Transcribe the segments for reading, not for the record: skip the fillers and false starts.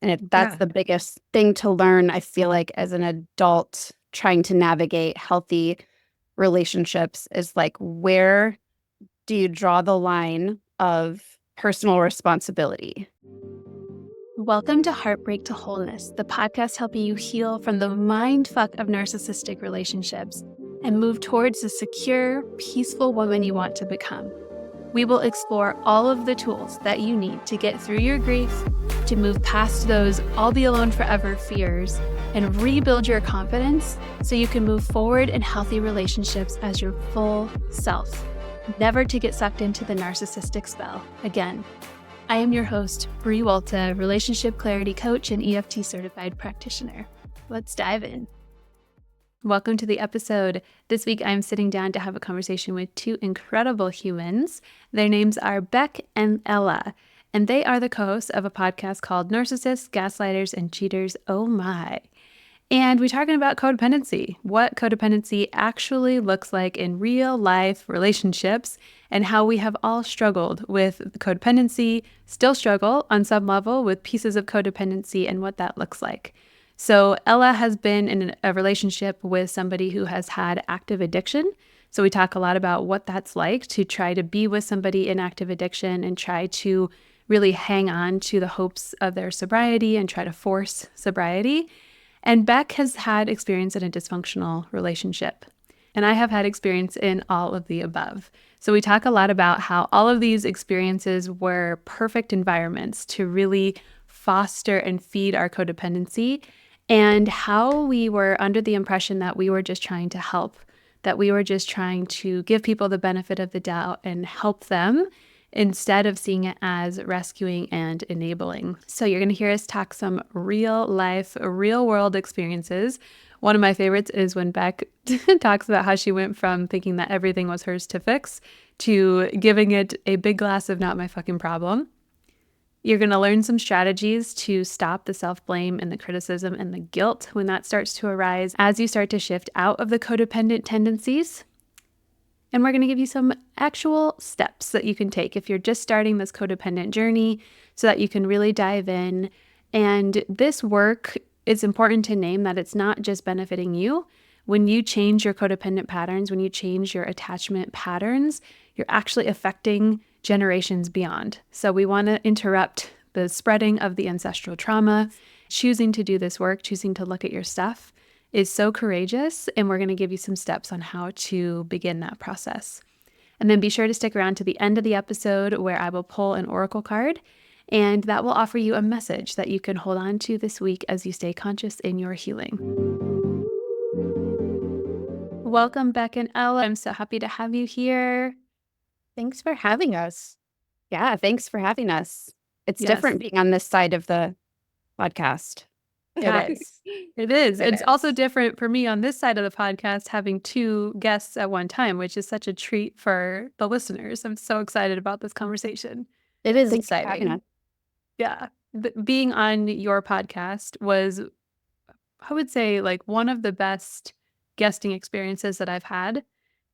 And that's the biggest thing to learn, I feel like, as an adult trying to navigate healthy relationships is like, where do you draw the line of personal responsibility? Welcome to Heartbreak to Wholeness, the podcast helping you heal from the mindfuck of narcissistic relationships and move towards the secure, peaceful woman you want to become. We will explore all of the tools that you need to get through your grief, to move past those I'll be alone forever fears, and rebuild your confidence so you can move forward in healthy relationships as your full self, never to get sucked into the narcissistic spell again. I am your host, Bree Walta, relationship clarity coach and EFT certified practitioner. Let's dive in. Welcome to the episode. This week, I'm sitting down to have a conversation with two incredible humans. Their names are Behk and LAH, and they are the co-hosts of a podcast called Narcissists, Gaslighters, and Cheaters. Oh my. And we're talking about codependency, what codependency actually looks like in real life relationships, and how we have all struggled with codependency, still struggle on some level with pieces of codependency and what that looks like. So Ella has been in a relationship with somebody who has had active addiction. So we talk a lot about what that's like to try to be with somebody in active addiction and try to really hang on to the hopes of their sobriety and try to force sobriety. And Behk has had experience in a dysfunctional relationship. And I have had experience in all of the above. So we talk a lot about how all of these experiences were perfect environments to really foster and feed our codependency, and how we were under the impression that we were just trying to help, that we were just trying to give people the benefit of the doubt and help them, instead of seeing it as rescuing and enabling. So you're going to hear us talk some real life, real world experiences. One of my favorites is when Behk talks about how she went from thinking that everything was hers to fix to giving it a big glass of not my fucking problem. You're going to learn some strategies to stop the self-blame and the criticism and the guilt when that starts to arise as you start to shift out of the codependent tendencies. And we're going to give you some actual steps that you can take if you're just starting this codependent journey so that you can really dive in. And this work, it's important to name that it's not just benefiting you. When you change your codependent patterns, when you change your attachment patterns, you're actually affecting generations beyond. So we want to interrupt the spreading of the ancestral trauma. Choosing to do this work, choosing to look at your stuff, is so courageous, and we're going to give you some steps on how to begin that process. And then be sure to stick around to the end of the episode where I will pull an oracle card, and that will offer you a message that you can hold on to this week as you stay conscious in your healing. Welcome, Behk and Ella. I'm so happy to have you here. Thanks for having us. Yeah, thanks for having us. It's Yes. different being on this side of the podcast. It is. It's also different for me on this side of the podcast, having two guests at one time, which is such a treat for the listeners. I'm so excited about this conversation. It is Thanks for having exciting. us. Yeah. Being on your podcast was, I would say, like one of the best guesting experiences that I've had.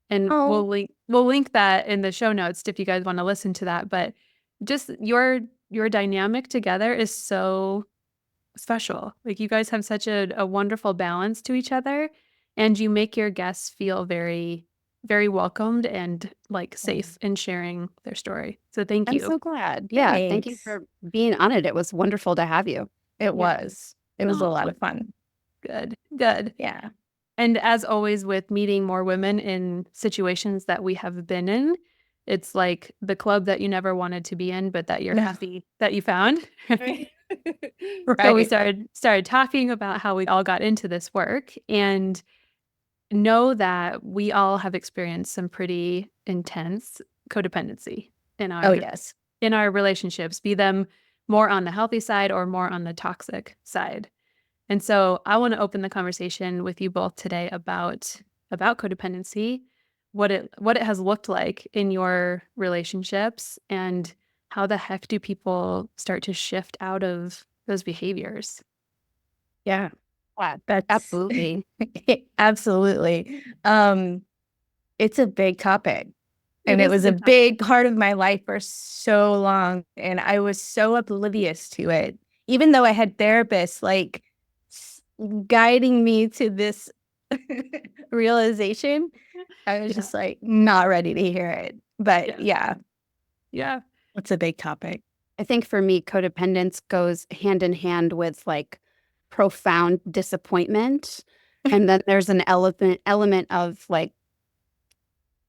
And we'll link that in the show notes if you guys want to listen to that. But just your dynamic together is so special. Like, you guys have such a wonderful balance to each other, and you make your guests feel very, very welcomed and like safe in sharing their story. So thank you. I'm so glad. Yeah. Thank you for being on it. It was wonderful to have you. It was a lot of fun. Good. Yeah. And as always, with meeting more women in situations that we have been in, it's like the club that you never wanted to be in, but that you're happy that you found. Right. So we started talking about how we all got into this work, and know that we all have experienced some pretty intense codependency in our relationships, be them more on the healthy side or more on the toxic side. And so I want to open the conversation with you both today about codependency, what it has looked like in your relationships, and how the heck do people start to shift out of those behaviors? Yeah. That's absolutely. Absolutely. It's a big topic. And it was a big part of my life for so long. And I was so oblivious to it. even though I had therapists like guiding me to this realization, I was just like not ready to hear it. But yeah, it's a big topic. I think for me, codependence goes hand in hand with like profound disappointment. And then there's an element of like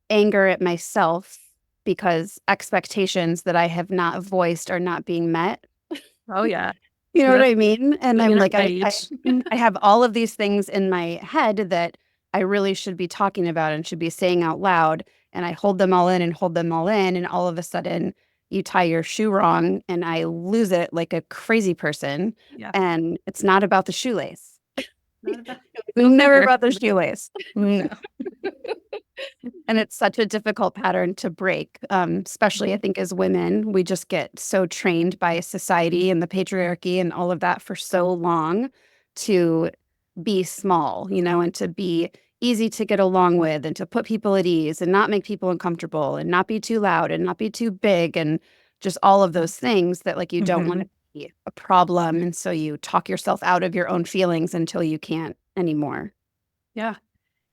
anger at myself because expectations that I have not voiced are not being met. Oh, yeah. You know what I mean? And I'm like, I have all of these things in my head that I really should be talking about and should be saying out loud. And I hold them all in and hold them all in. And all of a sudden you tie your shoe wrong and I lose it like a crazy person. Yeah. And it's not about the shoelace. It's never about the shoelace. No. And it's such a difficult pattern to break, especially I think as women, we just get so trained by society and the patriarchy and all of that for so long to be small, you know, and to be easy to get along with and to put people at ease and not make people uncomfortable and not be too loud and not be too big and just all of those things that like you don't want to be a problem. And so you talk yourself out of your own feelings until you can't anymore. Yeah.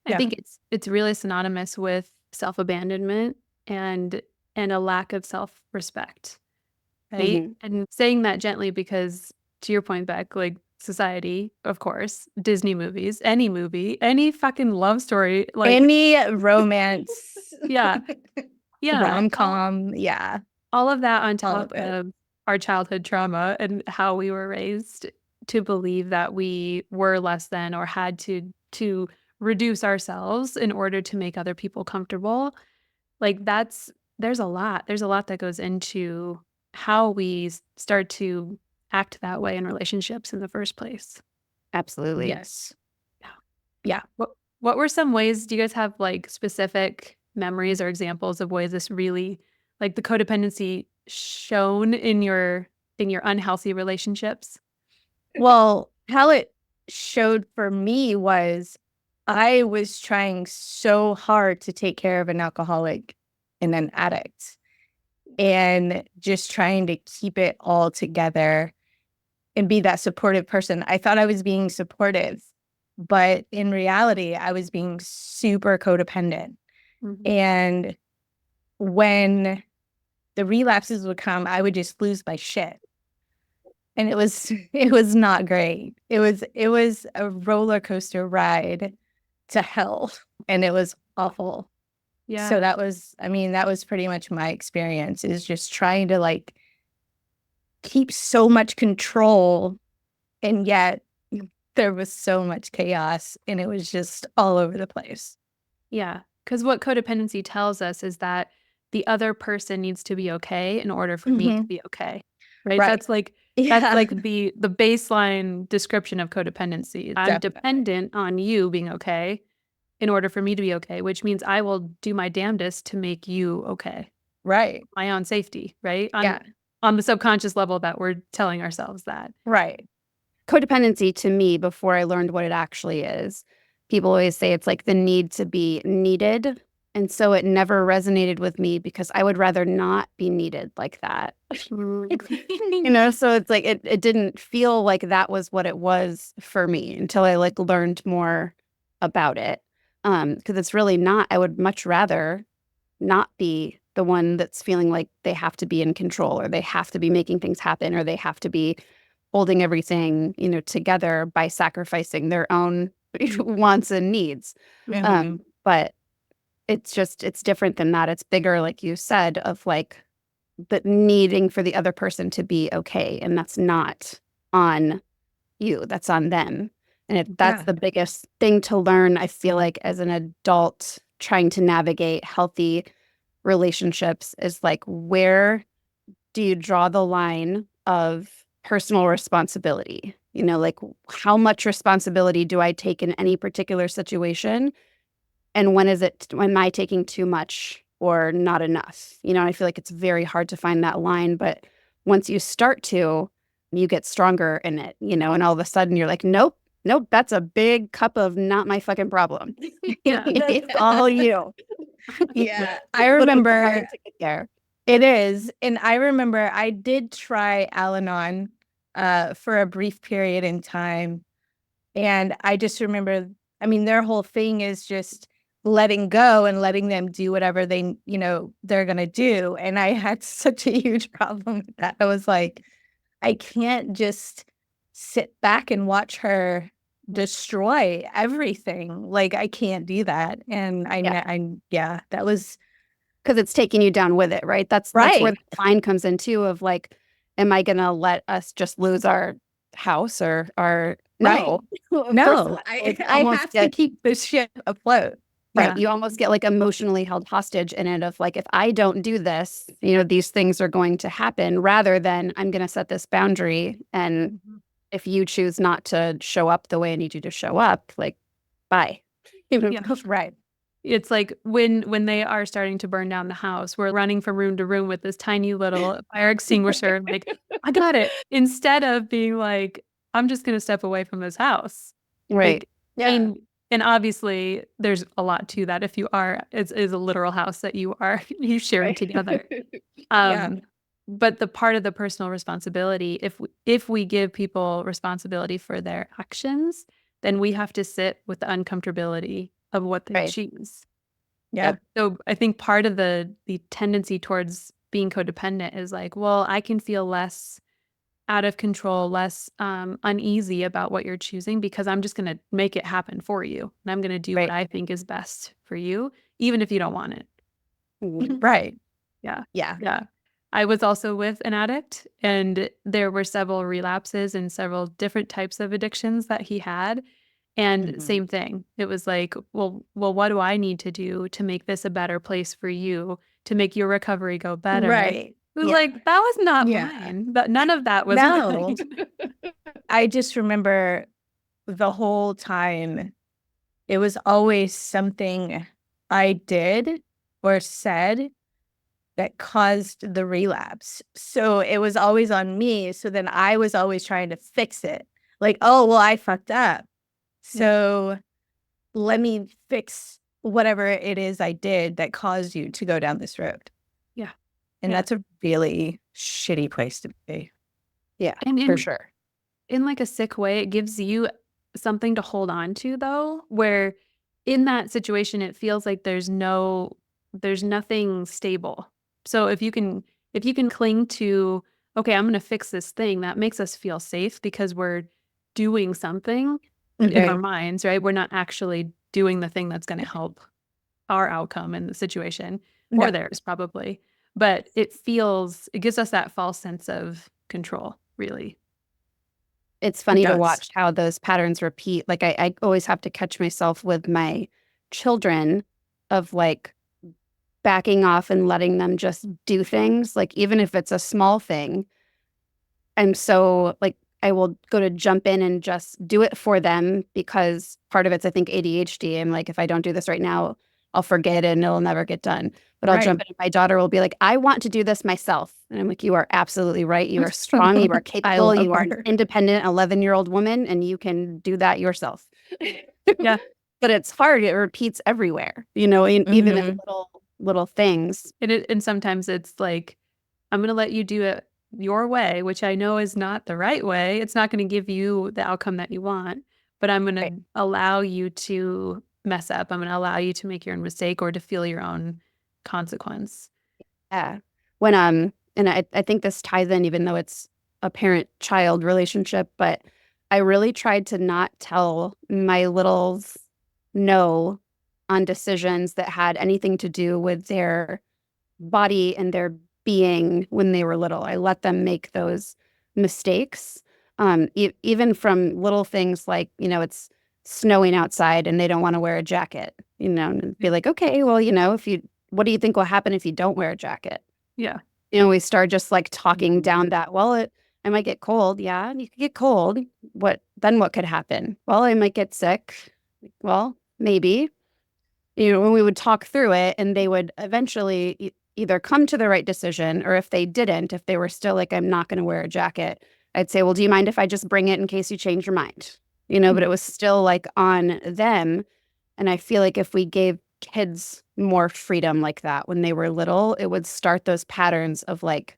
I think it's really synonymous with self-abandonment and a lack of self-respect, right? And saying that gently because, to your point, Behk, like society, of course, Disney movies, any movie, any fucking love story, like any romance, rom-com, all of that on top of our childhood trauma and how we were raised to believe that we were less than or had to reduce ourselves in order to make other people comfortable. Like there's a lot that goes into how we start to act that way in relationships in the first place. Absolutely. Yes. Yeah. What were some ways, do you guys have like specific memories or examples of ways this really, like the codependency shown in your unhealthy relationships? Well, how it showed for me was I was trying so hard to take care of an alcoholic and an addict and just trying to keep it all together and be that supportive person. I thought I was being supportive, but in reality, I was being super codependent. And when the relapses would come, I would just lose my shit. And it was not great. It was a roller coaster ride to hell, and it was awful. Yeah. So that was pretty much my experience, is just trying to like keep so much control, and yet there was so much chaos and it was just all over the place. Yeah. Because what codependency tells us is that the other person needs to be okay in order for me to be okay. Right? That's like the baseline description of codependency. I'm dependent on you being okay in order for me to be okay, which means I will do my damnedest to make you okay. Right. My own safety, right? On the subconscious level that we're telling ourselves that. Right. Codependency to me, before I learned what it actually is, people always say it's like the need to be needed. And so it never resonated with me because I would rather not be needed like that. You know, so it's like it didn't feel like that was what it was for me until I like learned more about it. Because it's really not. I would much rather not be the one that's feeling like they have to be in control or they have to be making things happen or they have to be holding everything, you know, together by sacrificing their own wants and needs. But it's different than that. It's bigger, like you said, of like the needing for the other person to be okay. And that's not on you, that's on them. And that's the biggest thing to learn, I feel like, as an adult trying to navigate healthy relationships, is like, where do you draw the line of personal responsibility? You know, like how much responsibility do I take in any particular situation? And when am I taking too much or not enough? You know, I feel like it's very hard to find that line, but once you start to, you get stronger in it, you know, and all of a sudden you're like, nope, that's a big cup of not my fucking problem. It's all you. Yeah. I remember it is. And I remember I did try Al-Anon for a brief period in time. And I just remember, I mean, their whole thing is just letting go and letting them do whatever they, they're going to do. And I had such a huge problem with that. I was like, I can't just sit back and watch her destroy everything. Like, I can't do that. And that was because it's taking you down with it, right? That's where right. the line comes in too of like, am I going to let us just lose our house or our Right. no, No, I I have to keep this ship afloat. right. Yeah. You almost get like emotionally held hostage in it of like, if I don't do this, these things are going to happen rather than I'm going to set this boundary. And if you choose not to show up the way I need you to show up, like, bye. Yeah. Right. It's like when they are starting to burn down the house, we're running from room to room with this tiny little fire extinguisher and like, I got it. Instead of being like, I'm just going to step away from this house. Right. Like, yeah. And obviously there's a lot to that. If you are, it's a literal house that you sharing together. But the part of the personal responsibility, if we give people responsibility for their actions, then we have to sit with the uncomfortability of what they choose. Yeah. So I think part of the tendency towards being codependent is like, well, I can feel less out of control, less uneasy about what you're choosing because I'm just going to make it happen for you. And I'm going to do what I think is best for you, even if you don't want it. Right. Yeah. Yeah. Yeah. I was also with an addict, and there were several relapses and several different types of addictions that he had. And same thing. It was like, well, what do I need to do to make this a better place for you, to make your recovery go better? Right. It was like, that was not mine. But none of that was mine. I just remember the whole time, it was always something I did or said that caused the relapse. So it was always on me. So then I was always trying to fix it. Like, oh, well, I fucked up. So let me fix whatever it is I did that caused you to go down this road. Yeah. And that's a really shitty place to be. Yeah, and for sure. In like a sick way, it gives you something to hold on to though, where in that situation, it feels like there's nothing stable. So if you can cling to, okay, I'm going to fix this thing, that makes us feel safe because we're doing something in our minds, right? We're not actually doing the thing that's going to help our outcome in the situation or theirs probably. But it gives us that false sense of control, really. It's funny to watch how those patterns repeat. Like I always have to catch myself with my children of like backing off and letting them just do things. Like even if it's a small thing, I'm so like I will go to jump in and just do it for them because part of it's I think ADHD. I'm like, if I don't do this right now, I'll forget it and it'll never get done. But I'll jump in and my daughter will be like, I want to do this myself. And I'm like, you are absolutely right. You are strong. You are capable. You are an independent 11-year-old woman and you can do that yourself. Yeah. But it's hard. It repeats everywhere, even in little things. And sometimes it's like, I'm going to let you do it your way, which I know is not the right way. It's not going to give you the outcome that you want, but I'm going to allow you to mess up. I'm going to allow you to make your own mistake or to feel your own consequence. Yeah. When and I think this ties in, even though it's a parent-child relationship, but I really tried to not tell my littles no on decisions that had anything to do with their body and their being when they were little. I let them make those mistakes, even from little things like, it's snowing outside and they don't want to wear a jacket, and be like, okay, well, what do you think will happen if you don't wear a jacket? Yeah. We start just like talking down that, well, I might get cold. Yeah, you could get cold. What could happen? Well, I might get sick. Well, maybe. When we would talk through it and they would eventually either come to the right decision or if they didn't, if they were still like, I'm not going to wear a jacket, I'd say, well, do you mind if I just bring it in case you change your mind? But it was still like on them. And I feel like if we gave kids more freedom like that when they were little, it would start those patterns of like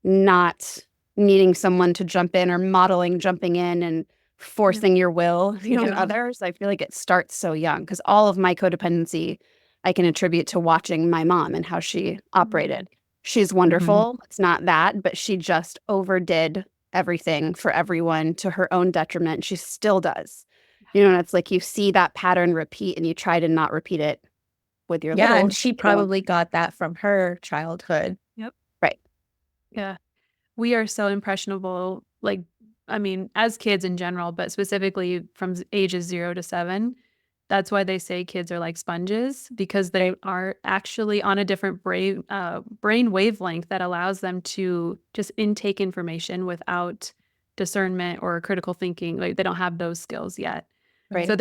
not needing someone to jump in or modeling jumping in and forcing your will, on others. I feel like it starts so young because all of my codependency I can attribute to watching my mom and how she operated. She's wonderful. It's not that, but she just overdid everything for everyone to her own detriment. She still does. And it's like you see that pattern repeat and you try to not repeat it with your little. And she probably got that from her childhood. Yep. Right. Yeah. We are so impressionable, as kids in general, but specifically from ages 0 to 7. That's why they say kids are like sponges, because they are actually on a different brain wavelength that allows them to just intake information without discernment or critical thinking. Like they don't have those skills yet. Right. So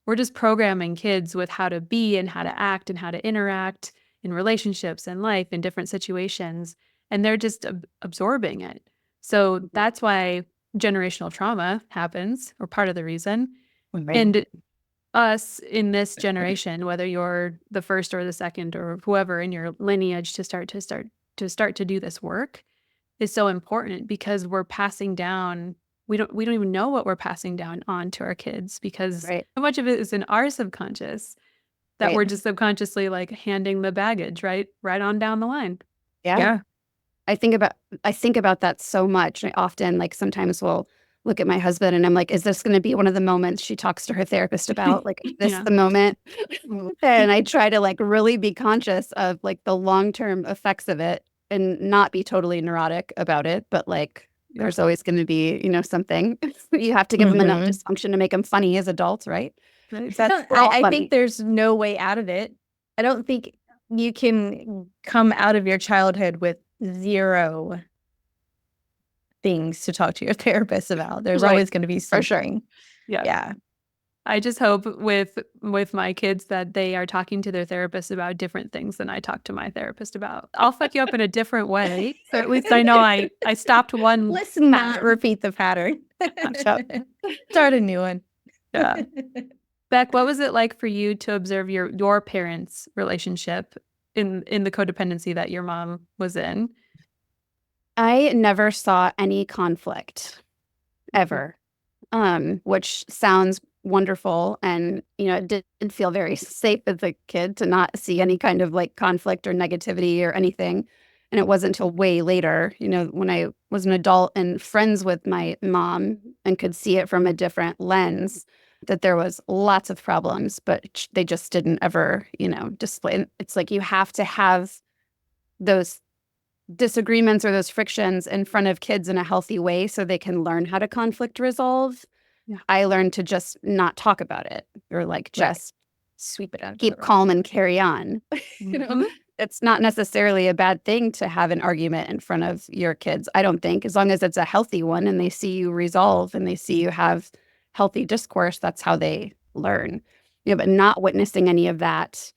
we're just programming kids with how to be and how to act and how to interact in relationships and life in different situations. And they're just absorbing it. So that's why generational trauma happens, or part of the reason. Right. And us in this generation, whether you're the first or the second or whoever in your lineage to start to do this work, is so important, because we're passing down. We don't even know what we're passing down on to our kids, because so much of it is in our subconscious that we're just subconsciously like handing the baggage right on down the line. Yeah. I think about that so much. I often sometimes will look at my husband and I'm like, is this going to be one of the moments she talks to her therapist about? Like, is this the moment? And I try to really be conscious of the long-term effects of it and not be totally neurotic about it. But there's always going to be, something. You have to give them enough dysfunction to make them funny as adults, right? I think there's no way out of it. I don't think you can come out of your childhood with 0 things to talk to your therapist about. There's always going to be something. For sure. Yeah. I just hope with my kids that they are talking to their therapist about different things than I talk to my therapist about. I'll fuck you up in a different way. So at least I know I stopped one. Let's not repeat the pattern. Start a new one. Yeah. Behk, what was it like for you to observe your parents' relationship in the codependency that your mom was in? I never saw any conflict ever, which sounds wonderful. And, it did feel very safe as a kid to not see any kind of conflict or negativity or anything. And it wasn't until way later, when I was an adult and friends with my mom and could see it from a different lens, that there was lots of problems, but they just didn't ever, display. It's like you have to have those disagreements or those frictions in front of kids in a healthy way so they can learn how to conflict resolve. Yeah. I learned to just not talk about it or just sweep it out. Keep calm and carry on. It's not necessarily a bad thing to have an argument in front of your kids, I don't think, as long as it's a healthy one and they see you resolve and they see you have healthy discourse. That's how they learn. But not witnessing any of that.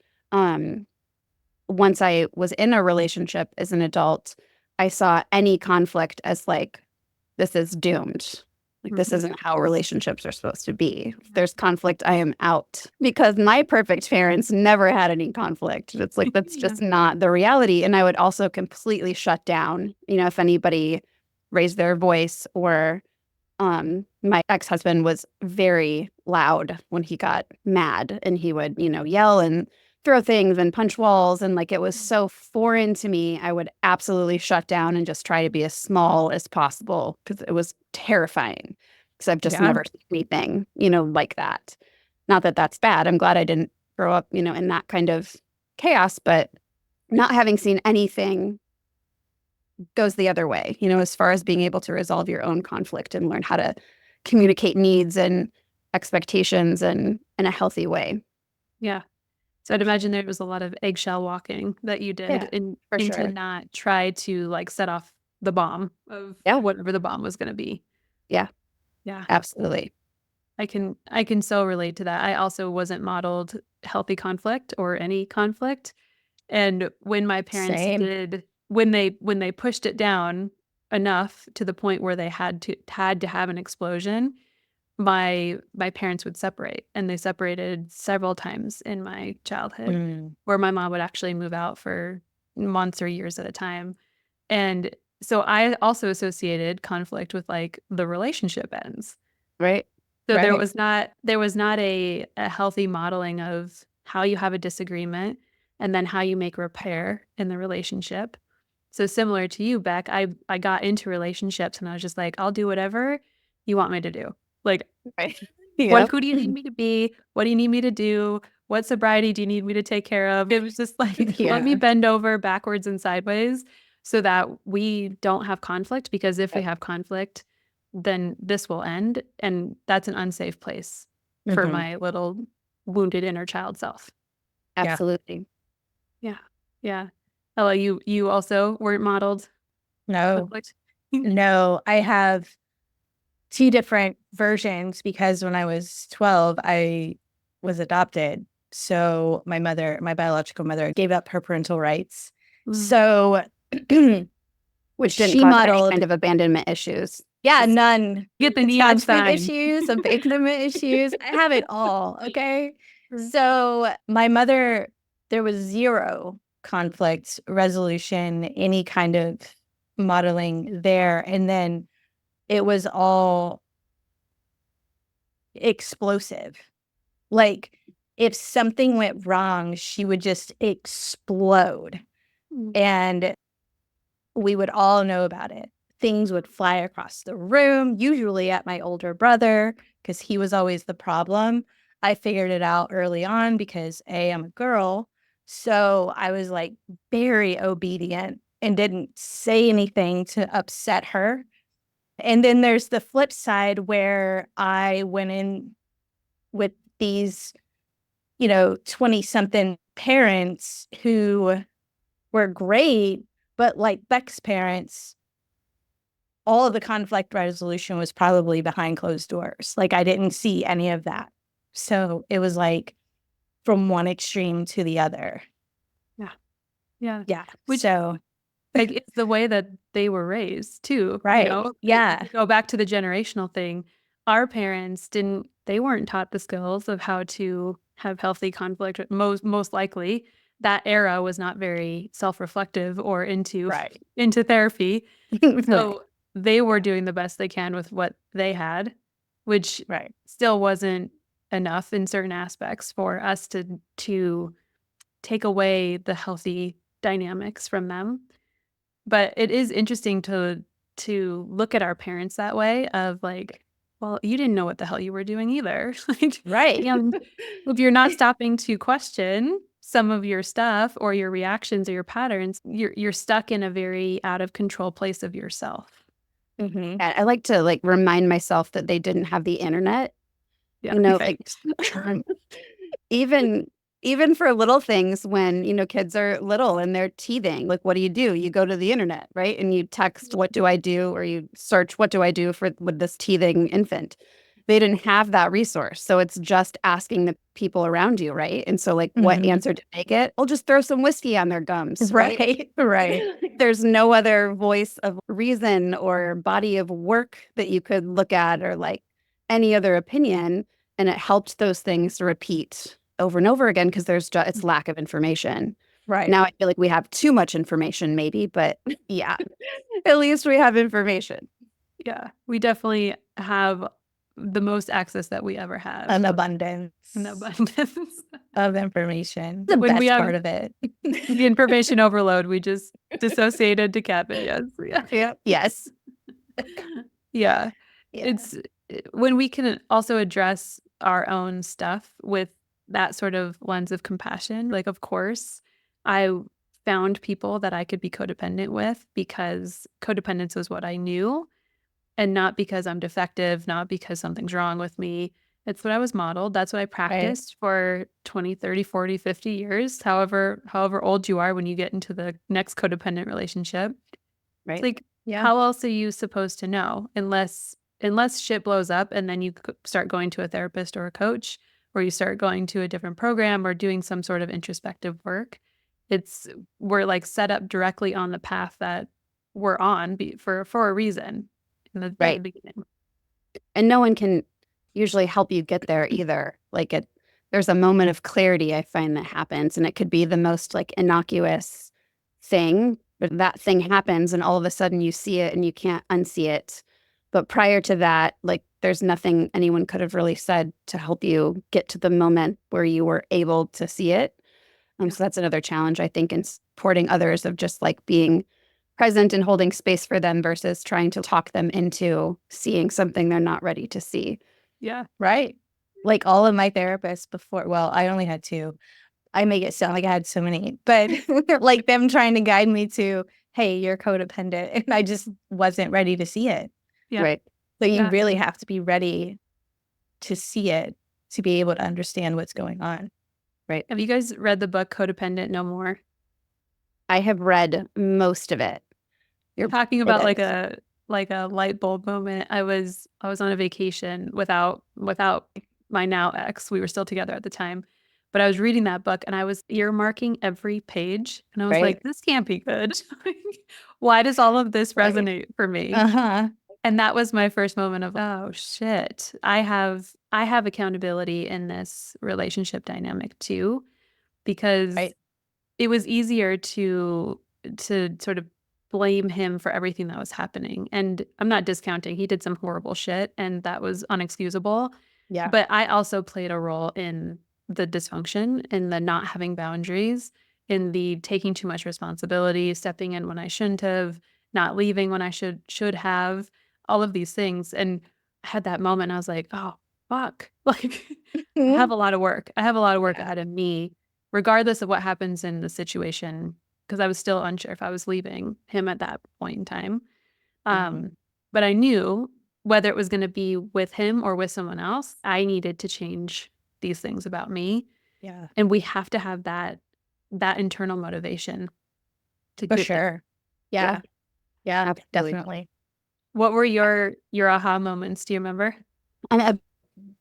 Once I was in a relationship as an adult, I saw any conflict as this is doomed. This isn't how relationships are supposed to be. If there's conflict, I am out. Because my perfect parents never had any conflict. It's that's just not the reality. And I would also completely shut down, if anybody raised their voice or my ex-husband was very loud when he got mad and he would, yell and throw things and punch walls. And it was so foreign to me, I would absolutely shut down and just try to be as small as possible because it was terrifying because I've just never seen anything, like that. Not that that's bad. I'm glad I didn't grow up, in that kind of chaos, but not having seen anything goes the other way, as far as being able to resolve your own conflict and learn how to communicate needs and expectations in a healthy way. Yeah. So I'd imagine there was a lot of eggshell walking that you did to not try to set off the bomb of whatever the bomb was going to be. Yeah. Yeah. Absolutely. I can so relate to that. I also wasn't modeled healthy conflict or any conflict. And when my parents did, when they pushed it down enough to the point where they had to have an explosion, my parents would separate, and they separated several times in my childhood where my mom would actually move out for months or years at a time. And So I also associated conflict with like the relationship ends. Right. So Right. there was not a healthy modeling of how you have a disagreement and then how you make repair in the relationship. So similar to you, Beck, I got into relationships and I was just like, I'll do whatever you want me to do. Like, Right. who do you need me to be? What do you need me to do? What sobriety do you need me to take care of? It was just like, let me bend over backwards and sideways so that we don't have conflict, because if we have conflict, then this will end. And that's an unsafe place for my little wounded inner child self. Absolutely. Yeah. Yeah. Ella, you also weren't modeled No, conflict? no, I have two different versions because when I was 12, I was adopted. So my biological mother, gave up her parental rights. So Which didn't she cause any modeled, kind of abandonment issues. none. Get the neon Attachment sign. issues, abandonment issues. I have it all. Okay. So my mother, there was zero conflict resolution, any kind of modeling there. And then it was all explosive. Like if something went wrong, she would just explode. And we would all know about it. Things would fly across the room, usually at my older brother, because he was always the problem. I figured it out early on because I'm a girl. So I was like very obedient and didn't say anything to upset her. And then there's the flip side where I went in with these, 20-something parents who were great, but like Beck's parents, all of the conflict resolution was probably behind closed doors. Like I didn't see any of that. So it was like from one extreme to the other. Yeah. Yeah. Yeah. Which, so like, it's the way that they were raised too. Right. Yeah. Go back to the generational thing. Our parents they weren't taught the skills of how to have healthy conflict. Most likely that era was not very self-reflective or into therapy. So they were doing the best they can with what they had, which still wasn't enough in certain aspects for us to take away the healthy dynamics from them. But it is interesting to look at our parents that way of like, well, you didn't know what the hell you were doing either. Right. If you're not stopping to question some of your stuff or your reactions or your patterns, you're stuck in a very out of control place of yourself. I like to like remind myself that they didn't have the internet. Yeah. Like even for little things when, kids are little and they're teething, like what do? You go to the internet, right? And you text, what do I do? Or you search, what do I do with this teething infant? They didn't have that resource. So it's just asking the people around you, right? And so like what answer to make it? Well, just throw some whiskey on their gums. Right. There's no other voice of reason or body of work that you could look at or like any other opinion. And it helped those things to repeat over and over again because it's lack of information. Right. Now I feel like we have too much information maybe, but yeah, at least we have information. Yeah, we definitely have the most access that we ever have. An abundance of information. The best part of it. The information overload, we just dissociated to cabin. Yes. Yeah. Yes. Yeah. It's when we can also address our own stuff with that sort of lens of compassion. Like, of course, I found people that I could be codependent with because codependence was what I knew. And not because I'm defective, not because something's wrong with me. It's what I was modeled. That's what I practiced for 20, 30, 40, 50 years, however old you are when you get into the next codependent relationship. Right. It's like, how else are you supposed to know unless shit blows up and then you start going to a therapist or a coach, or you start going to a different program or doing some sort of introspective work. We're like set up directly on the path that we're on for a reason. In the beginning. And no one can usually help you get there either. Like there's a moment of clarity I find that happens, and it could be the most like innocuous thing, But that thing happens and all of a sudden you see it and you can't unsee it. But prior to that, like there's nothing anyone could have really said to help you get to the moment where you were able to see it. So that's another challenge, I think, in supporting others of just like being present and holding space for them versus trying to talk them into seeing something they're not ready to see. Yeah. Right. Like all of my therapists before, well, I only had 2. I make it sound like I had so many, but like them trying to guide me to, hey, you're codependent. And I just wasn't ready to see it. Yeah. Right. So you Yeah. really have to be ready to see it to be able to understand what's going on. Right. Have you guys read the book Codependent No More? I have read most of it. You're talking about like a light bulb moment. I was on a vacation without my now ex. We were still together at the time. But I was reading that book and I was earmarking every page. And I was like, this can't be good. Why does all of this resonate for me? Uh-huh. And that was my first moment of, oh shit, I have accountability in this relationship dynamic too, because it was easier to sort of blame him for everything that was happening. And I'm not discounting. He did some horrible shit and that was unexcusable. Yeah. But I also played a role in the dysfunction, in the not having boundaries, in the taking too much responsibility, stepping in when I shouldn't have, not leaving when I should have, all of these things. And I had that moment. I was like, oh, fuck. Like, I have a lot of work. I have a lot of work ahead of me, regardless of what happens in the situation, because I was still unsure if I was leaving him at that point in time. But I knew whether it was going to be with him or with someone else, I needed to change these things about me. Yeah. And we have to have that internal motivation to For get there. sure. Yeah. Yeah, Absolutely. definitely. What were your aha moments? Do you remember? And a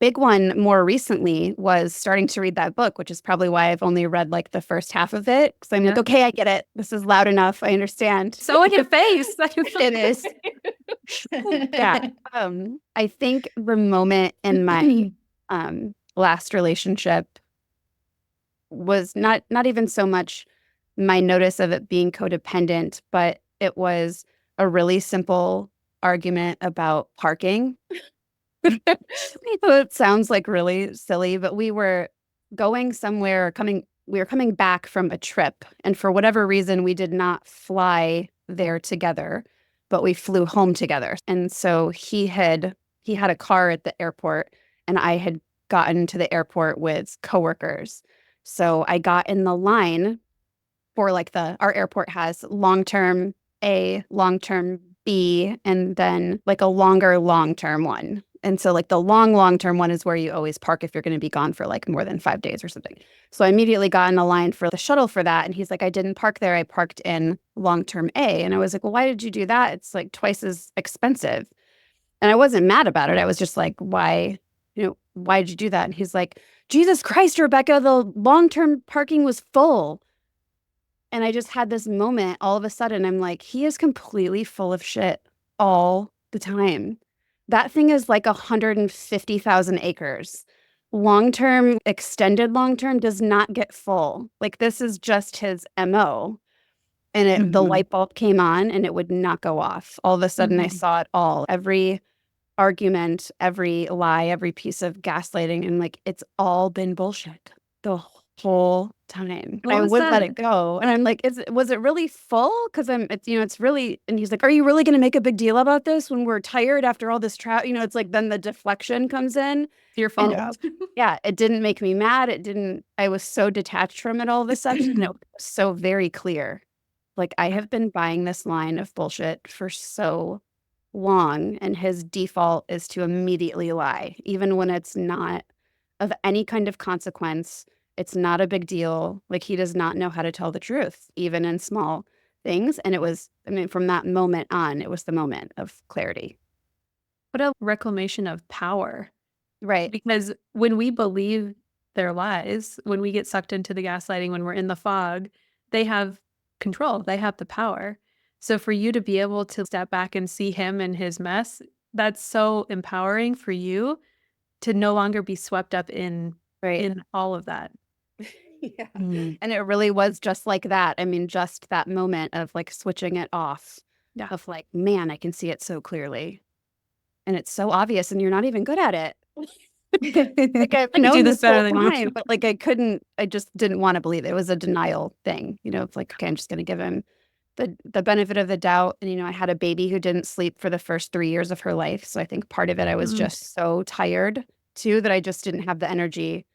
big one more recently was starting to read that book, which is probably why I've only read like the first half of it. Because I'm like, okay, I get it. This is loud enough. I understand. So in your face. It is. Yeah. I think the moment in my last relationship was not even so much my notice of it being codependent, but it was a really simple argument about parking. It sounds like really silly, but we were going somewhere, we were coming back from a trip, and for whatever reason, we did not fly there together, but we flew home together. And so he had a car at the airport, and I had gotten to the airport with coworkers. So I got in the line for like our airport has long-term A, long-term B, and then like a longer long-term one. And so like the long-term one is where you always park if you're going to be gone for like more than 5 days or something. So I immediately got in a line for the shuttle for that. And he's like, I didn't park there. I parked in long-term A. And I was like, well, why did you do that? It's like twice as expensive. And I wasn't mad about it. I was just like, why did you do that? And he's like, Jesus Christ, Rebecca, the long-term parking was full. And I just had this moment all of a sudden. I'm like, he is completely full of shit all the time. That thing is like 150,000 acres. Long-term, extended long-term does not get full. Like this is just his MO. And the light bulb came on and it would not go off. All of a sudden I saw it all. Every argument, every lie, every piece of gaslighting. And like, it's all been bullshit the whole time. I wouldn't let it go. And I'm like, was it really full? Because it's really, and he's like, are you really going to make a big deal about this when we're tired after all this travel? It's like, then the deflection comes in. Your fault. Yeah, it didn't make me mad. I was so detached from it all of a sudden. It was so very clear. Like I have been buying this line of bullshit for so long, and his default is to immediately lie, even when it's not of any kind of consequence. It's not a big deal. Like he does not know how to tell the truth, even in small things. And it was, from that moment on, it was the moment of clarity. What a reclamation of power. Right. Because when we believe their lies, when we get sucked into the gaslighting, when we're in the fog, they have control. They have the power. So for you to be able to step back and see him and his mess, that's so empowering for you to no longer be swept up in all of that. Yeah. Mm. And it really was just like that. I mean, just that moment of like switching it off. Yeah. Of like, man, I can see it so clearly. And it's so obvious and you're not even good at it. Like I've I could do known this this whole better than you. time, but like I just didn't want to believe it. It was a denial thing, it's like, okay, I'm just gonna give him the benefit of the doubt. And I had a baby who didn't sleep for the first 3 years of her life. So I think part of it I was just so tired too that I just didn't have the energy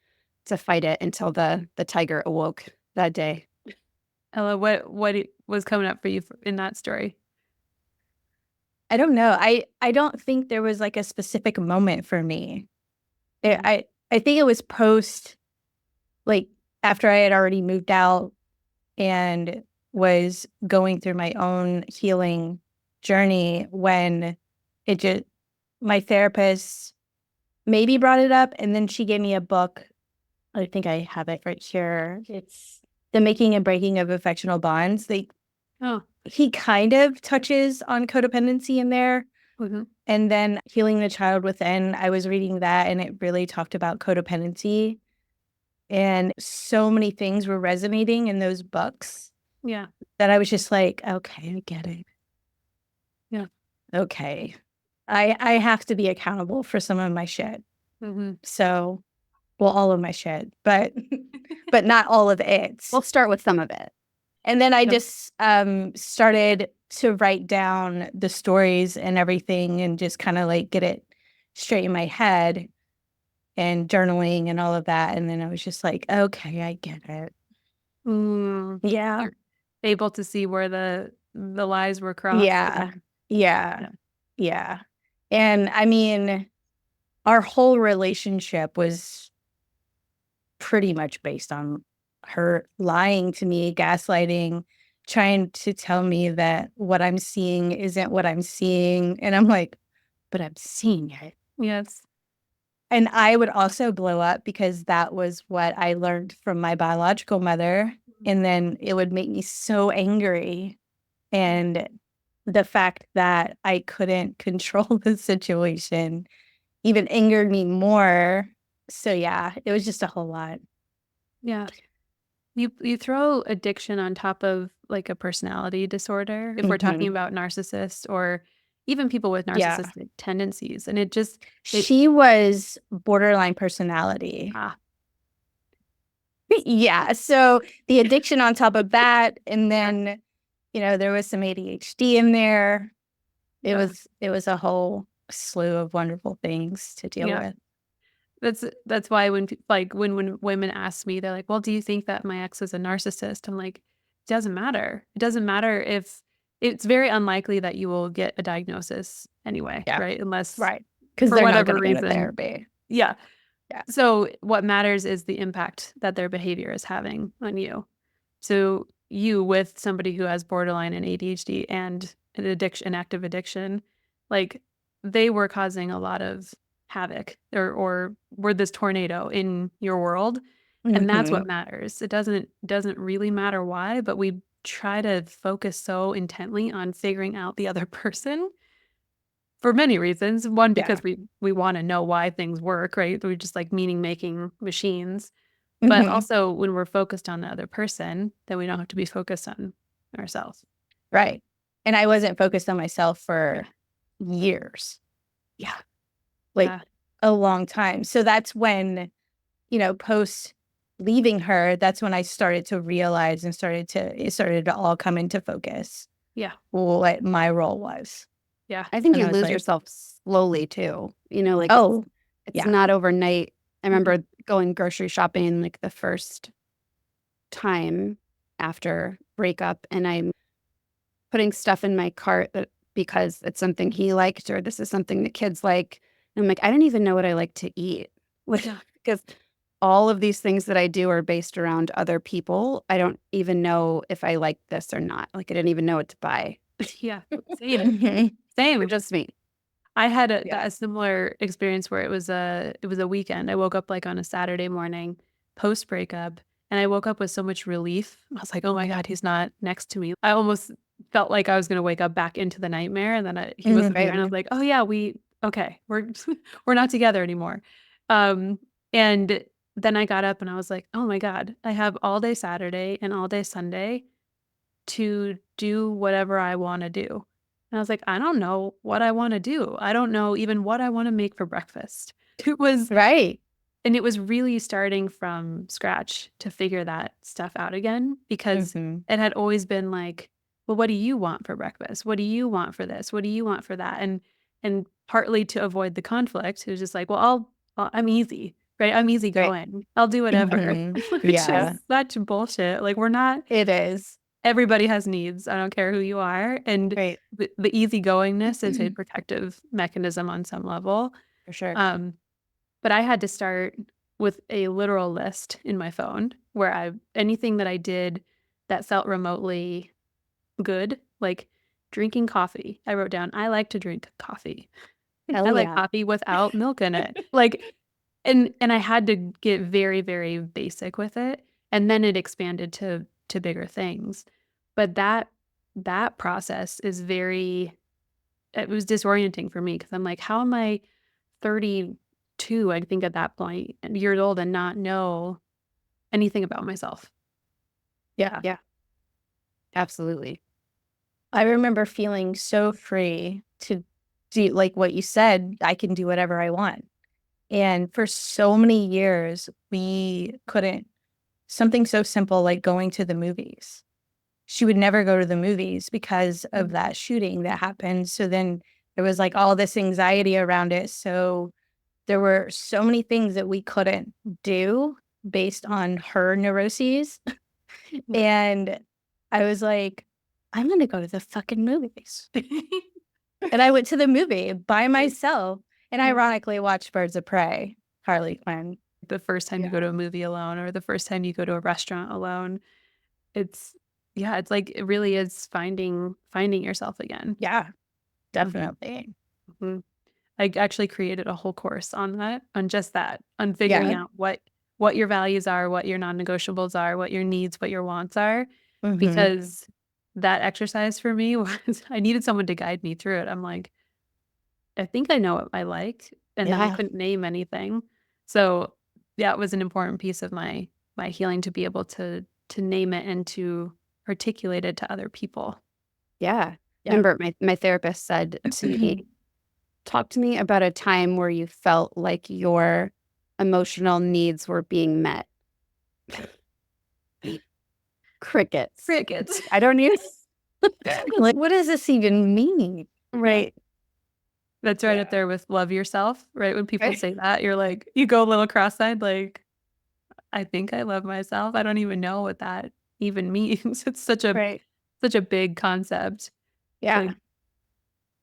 to fight it until the tiger awoke that day. Ella, what was coming up for you in that story? I don't know. I don't think there was like a specific moment for me. I think it was post, like after I had already moved out and was going through my own healing journey, when it just, my therapist maybe brought it up, and then she gave me a book. I think I have it right here. It's The Making and Breaking of Affectional Bonds. He kind of touches on codependency in there. Mm-hmm. And then Healing the Child Within, I was reading that, and it really talked about codependency. And so many things were resonating in those books. Yeah. That I was just like, okay, I get it. Yeah. Okay. I have to be accountable for some of my shit. Mm-hmm. So, well, all of my shit, but not all of it. We'll start with some of it. And then I just started to write down the stories and everything and just kind of like get it straight in my head, and journaling and all of that. And then I was just like, okay, I get it. Yeah. You're able to see where the lies were crossed. Yeah. And I mean, our whole relationship was pretty much based on her lying to me, gaslighting, trying to tell me that what I'm seeing isn't what I'm seeing. And I'm like, but I'm seeing it. Yes. And I would also blow up because that was what I learned from my biological mother. And then it would make me so angry. And the fact that I couldn't control the situation even angered me more. So yeah, it was just a whole lot. Yeah. You throw addiction on top of like a personality disorder, if we're talking about narcissists or even people with narcissistic tendencies. And she was borderline personality. Yeah. So the addiction on top of that, and then, there was some ADHD in there. It was a whole slew of wonderful things to deal with. That's why when women ask me, they're like, well, do you think that my ex is a narcissist? I'm like, it doesn't matter. It doesn't matter if it's very unlikely that you will get a diagnosis anyway, right? Unless, because for they're whatever not going to reason, go to therapy. Yeah. So what matters is the impact that their behavior is having on you. So you with somebody who has borderline and ADHD and an active addiction, like they were causing a lot of havoc or were this tornado in your world. And that's what matters. It doesn't really matter why, but we try to focus so intently on figuring out the other person for many reasons. One, because we want to know why things work, right? We're just like meaning-making machines. But also when we're focused on the other person, then we don't have to be focused on ourselves. Right. And I wasn't focused on myself for years. Yeah. A long time. So that's when, post leaving her, that's when I started to realize and it started to all come into focus. Yeah. What my role was. Yeah. I think you lose yourself slowly too. It's not overnight. I remember going grocery shopping like the first time after breakup, and I'm putting stuff in my cart because it's something he liked or this is something the kids like. And I'm like, I don't even know what I like to eat. Because all of these things that I do are based around other people. I don't even know if I like this or not. Like I didn't even know what to buy. Yeah. Same. Just me. I had a similar experience where it was a weekend. I woke up like on a Saturday morning post breakup, and I woke up with so much relief. I was like, oh my God, he's not next to me. I almost felt like I was going to wake up back into the nightmare. And then he wasn't there. And I was like, oh yeah, we're not together anymore. And then I got up and I was like, oh my God, I have all day Saturday and all day Sunday to do whatever I want to do. And I was like, I don't know what I want to do. I don't know even what I want to make for breakfast. It was Right. And it was really starting from scratch to figure that stuff out again, because Mhm. it had always been like, well, what do you want for breakfast? What do you want for this? What do you want for that? And partly to avoid the conflict, it was just like, well, I'm easy, right? I'm easy Right. going. I'll do whatever, Mhm. which Yeah. is such bullshit. Like, we're not, It is. everybody has needs. I don't care who you are. And Right. the easygoingness is a protective mechanism on some level. For sure. But I had to start with a literal list in my phone where anything that I did that felt remotely good, like drinking coffee. I wrote down, I like to drink coffee. I Hell like yeah. coffee without milk in it. Like, and I had to get very, very basic with it. And then it expanded to bigger things. But that process is it was disorienting for me, because I'm like, how am I 32, I think at that point, years old, and not know anything about myself? Yeah. Yeah, absolutely. I remember feeling so free to do, like what you said, I can do whatever I want. And for so many years, we couldn't, something so simple like going to the movies. She would never go to the movies because of that shooting that happened. So then there was like all this anxiety around it. So there were so many things that we couldn't do based on her neuroses. And I was like, I'm going to go to the fucking movies. And I went to the movie by myself and ironically watched Birds of Prey, Harley Quinn. The first time you go to a movie alone, or the first time you go to a restaurant alone, it's it's like, it really is finding yourself again. Yeah, definitely. Mhm. I actually created a whole course on that, on just that, on figuring Yeah. out what your values are, what your non-negotiables are, what your needs, what your wants are, Hmm. because that exercise for me was, I needed someone to guide me through it. I'm like, I think I know what I like, and then I Yeah. couldn't name anything. So that was an important piece of my healing, to be able to name it and to articulate it to other people. Yeah. Yeah. Remember, my therapist said to me, talk to me about a time where you felt like your emotional needs were being met. Crickets. Crickets. I don't even. Like, what does this even mean? Right. That's right up Yeah. there with love yourself, right? When people Right. say that, you're like, you go a little cross-eyed, like, I think I love myself. I don't even know what that even means. It's Right. such a big concept. It's Yeah. like,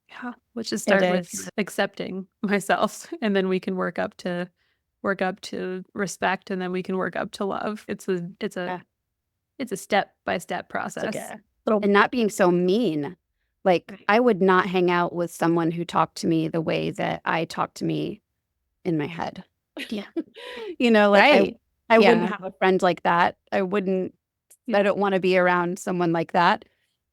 yeah, let's just It start with is. accepting myself, and then we can work up to respect, and then we can work up to love. Yeah. It's a step-by-step It's like process. a little. And not being so mean. Like, Right. I would not hang out with someone who talked to me the way that I talk to me in my head. Yeah. Like Right. I wouldn't Yeah. have a friend like that. Yeah. I don't want to be around someone like that.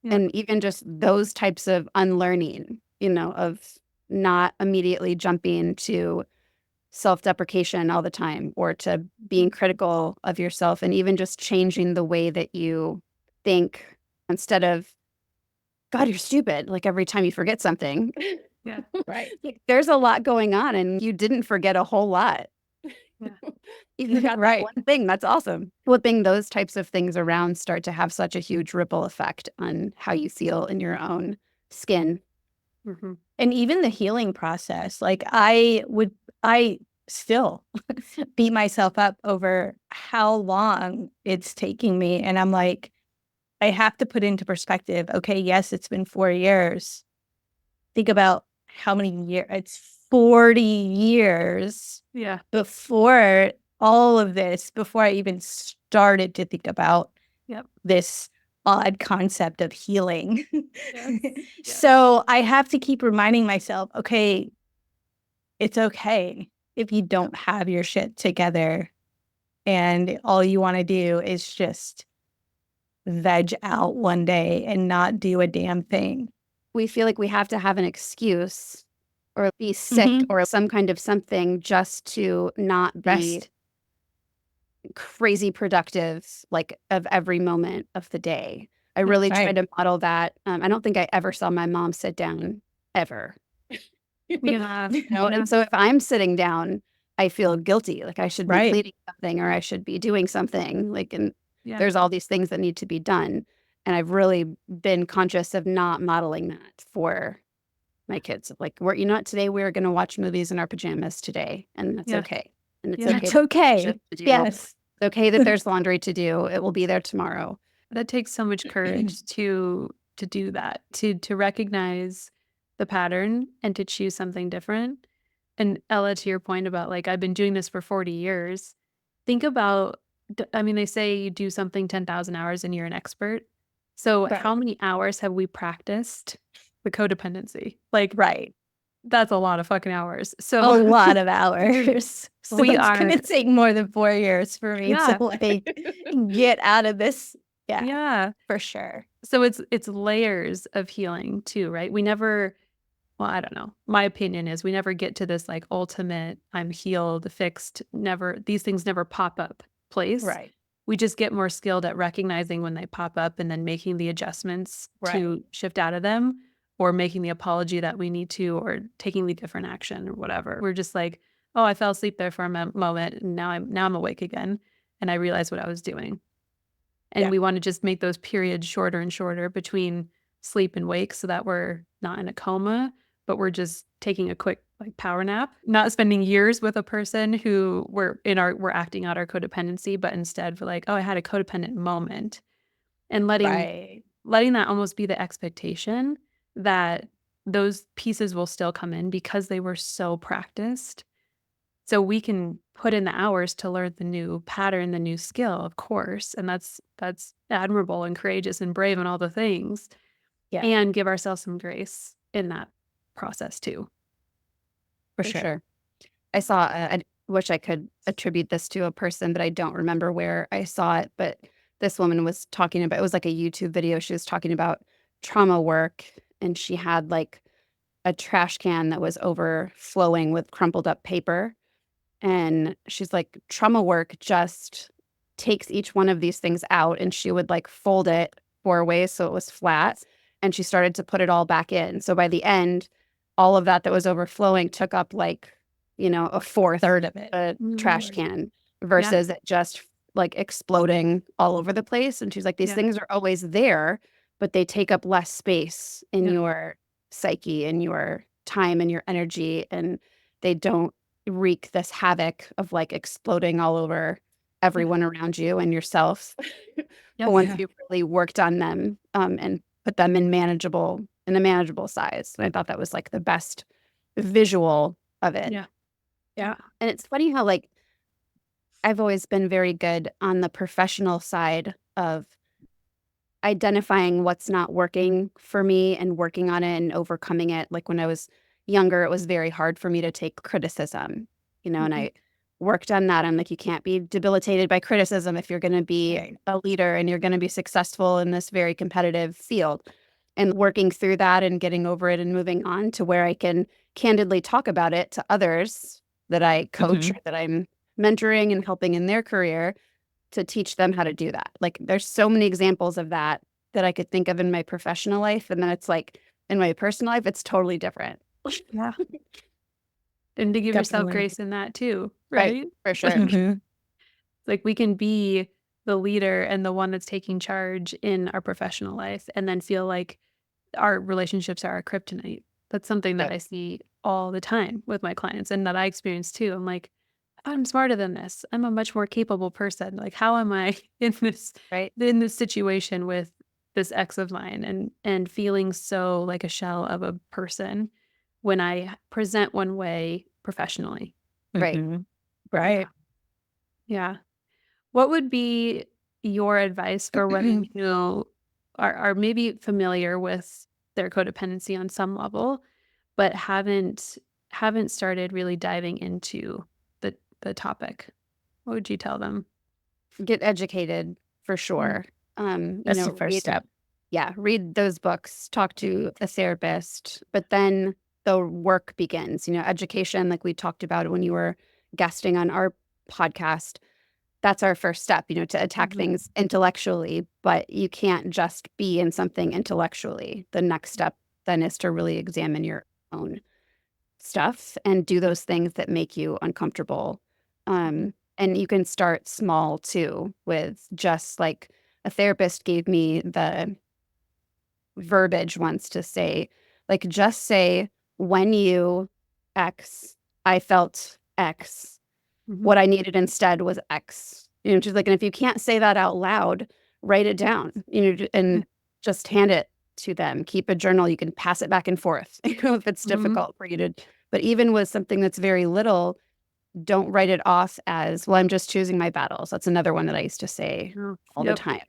Yeah. And even just those types of unlearning, of not immediately jumping to self-deprecation all the time, or to being critical of yourself, and even just changing the way that you think, instead of, God, you're stupid, like every time you forget something. Yeah. Right. Like, there's a lot going on and you didn't forget a whole lot. Yeah. You forgot that Right. one thing. That's awesome. Flipping those types of things around start to have such a huge ripple effect on how you feel in your own skin. Mhm. And even the healing process, like I still beat myself up over how long it's taking me. And I'm like, I have to put into perspective. Okay, yes, it's been 4 years. Think about how many years, it's 40 years Yeah. before all of this, before I even started to think about Yep. this odd concept of healing. Yes. So I have to keep reminding myself, okay, it's okay if you don't have your shit together and all you want to do is just veg out one day and not do a damn thing. We feel like we have to have an excuse or be sick Mhm. or some kind of something just to not be Rest. crazy productive, like of every moment of the day. I really tried to model that. I don't think I ever saw my mom sit down ever. Yeah. And so if I'm sitting down, I feel guilty. Like I should be cleaning something or I should be doing something. Like, and there's all these things that need to be done. And I've really been conscious of not modeling that for my kids. Like, today we're going to watch movies in our pajamas today, and that's okay. And it's okay. It's okay. Yes. It's okay that there's laundry to do. It will be there tomorrow. That takes so much courage to do that, to recognize the pattern and to choose something different. And Ella, to your point about like, I've been doing this for 40 years. Think about, I mean, they say you do something 10,000 hours and you're an expert. So how many hours have we practiced the codependency? Like, that's a lot of fucking hours. So a lot of hours. So we it's are going to take more than 4 years for me to like get out of this. Yeah, for sure. So it's layers of healing too, right? We never, well, I don't know. My opinion is we never get to this like ultimate, I'm healed, fixed, these things never pop up place. Right. We just get more skilled at recognizing when they pop up and then making the adjustments to shift out of them, or making the apology that we need to, or taking the different action or whatever. We're just like, oh, I fell asleep there for a moment and now I'm awake again and I realized what I was doing. And we want to just make those periods shorter and shorter between sleep and wake so that we're not in a coma, but we're just taking a quick like power nap, not spending years with a person who we're acting out our codependency, but instead we're like, oh, I had a codependent moment, and letting that almost be the expectation that those pieces will still come in because they were so practiced. So we can put in the hours to learn the new pattern, the new skill, of course. And that's admirable and courageous and brave and all the things. Yeah. And give ourselves some grace in that process too. For sure. I wish I could attribute this to a person, but I don't remember where I saw it. But this woman was talking about, it was like a YouTube video. She was talking about trauma work, and she had like a trash can that was overflowing with crumpled up paper. And she's like, trauma work just takes each one of these things out, and she would like fold it 4 ways so it was flat. And she started to put it all back in. So by the end, all of that was overflowing took up like, a third of it, a trash can, versus it just like exploding all over the place. And she's like, these things are always there, but they take up less space in your psyche and your time and your energy. And they don't wreak this havoc of like exploding all over everyone around you and yourself. But once you've really worked on them and put them in a manageable size. And I thought that was like the best visual of it. Yeah. And it's funny how like I've always been very good on the professional side of identifying what's not working for me and working on it and overcoming it. Like when I was younger, it was very hard for me to take criticism, and I worked on that. I'm like, you can't be debilitated by criticism if you're going to be a leader and you're going to be successful in this very competitive field. And working through that and getting over it and moving on to where I can candidly talk about it to others that I coach or that I'm mentoring and helping in their career, to teach them how to do that. Like there's so many examples of that I could think of in my professional life. And then it's like in my personal life, it's totally different. Yeah. And to give yourself grace in that too, right? For sure. Like we can be the leader and the one that's taking charge in our professional life and then feel like our relationships are our kryptonite. That's something that I see all the time with my clients and that I experience too. I'm like, I'm smarter than this. I'm a much more capable person. Like, how am I in this situation with this ex of mine and feeling so like a shell of a person when I present one way professionally? Right. Yeah. What would be your advice for women who are maybe familiar with their codependency on some level, but haven't started really diving into the topic? What would you tell them? Get educated for sure. That's the first step. Yeah. Read those books, talk to a therapist, but then the work begins, education, like we talked about when you were guesting on our podcast. that's our first step, to attack things intellectually, but you can't just be in something intellectually. The next step then is to really examine your own stuff and do those things that make you uncomfortable. And you can start small too, with just like a therapist gave me the verbiage once to say, like, just say, when you X, I felt X. What I needed instead was X. Just like, and if you can't say that out loud, write it down, and just hand it to them. Keep a journal. You can pass it back and forth, if it's difficult for you to. But even with something that's very little, don't write it off as, well, I'm just choosing my battles. That's another one that I used to say all the time.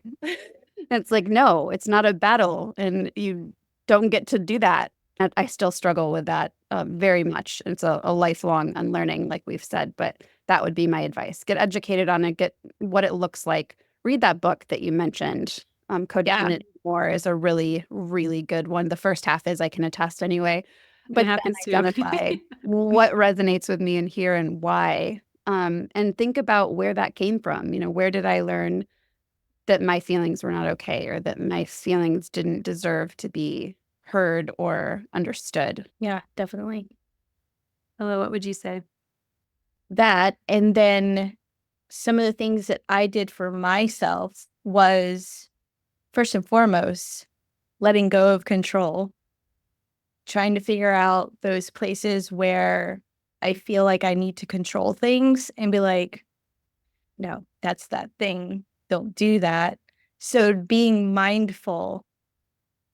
It's like, no, it's not a battle, and you don't get to do that. And I still struggle with that very much. It's a lifelong unlearning, like we've said, but that would be my advice. Get educated on it, get what it looks like. Read that book that you mentioned. Codependent More is a really, really good one. The first half is, I can attest anyway. But then identify what resonates with me in here and why. And think about where that came from. Where did I learn that my feelings were not okay, or that my feelings didn't deserve to be heard or understood? Yeah, definitely. Hello, what would you say? That, and then some of the things that I did for myself was, first and foremost, letting go of control, trying to figure out those places where I feel like I need to control things and be like, no, that's that thing. Don't do that. So being mindful